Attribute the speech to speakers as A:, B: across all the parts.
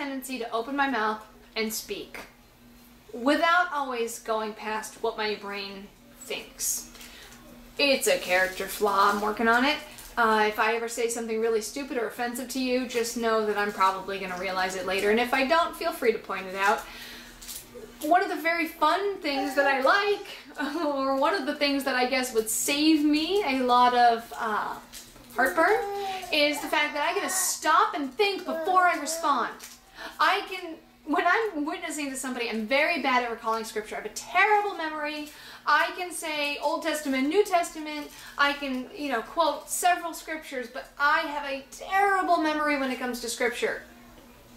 A: tendency to open my mouth and speak without always going past what my brain thinks. It's a character flaw. I'm working on it. If I ever say something really stupid or offensive to you, just know that I'm probably going to realize it later. And if I don't, feel free to point it out. One of the very fun things that I like, or one of the things that I guess would save me a lot of heartburn, is the fact that I get to stop and think before I respond. When I'm witnessing to somebody, I'm very bad at recalling scripture. I have a terrible memory. I can say Old Testament, New Testament. I can, quote several scriptures, but I have a terrible memory when it comes to scripture.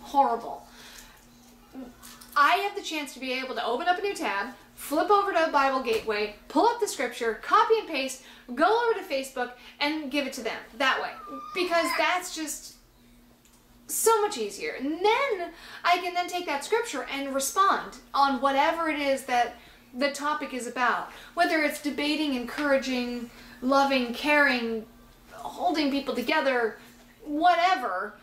A: Horrible. I have the chance to be able to open up a new tab, flip over to Bible Gateway, pull up the scripture, copy and paste, go over to Facebook, and give it to them that way. Because that's just so much easier. And then I can then take that scripture and respond on whatever it is that the topic is about. Whether it's debating, encouraging, loving, caring, holding people together, whatever,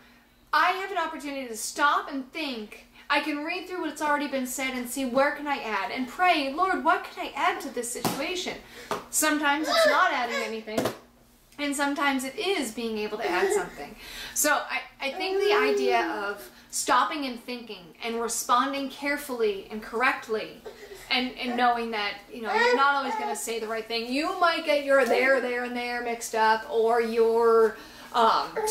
A: I have an opportunity to stop and think. I can read through what's already been said and see where can I add and pray, Lord, what can I add to this situation? Sometimes it's not adding anything, and sometimes it is being able to add something. So I think the idea of stopping and thinking and responding carefully and correctly, and knowing that you're not always going to say the right thing. You might get your there, and there mixed up, or your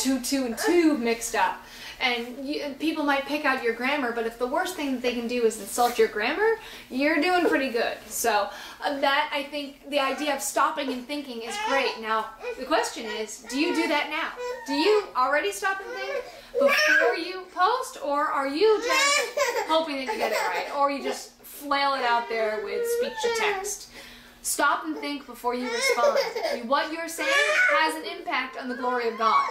A: two, and two mixed up. And people might pick out your grammar, but if the worst thing that they can do is insult your grammar, you're doing pretty good. So I think the idea of stopping and thinking is great. Now, the question is, do you do that now? Do you already stop and think before you post, or are you just hoping that you get it right? Or you just flail it out there with speech to text? Stop and think before you respond. What you're saying has an impact on the glory of God.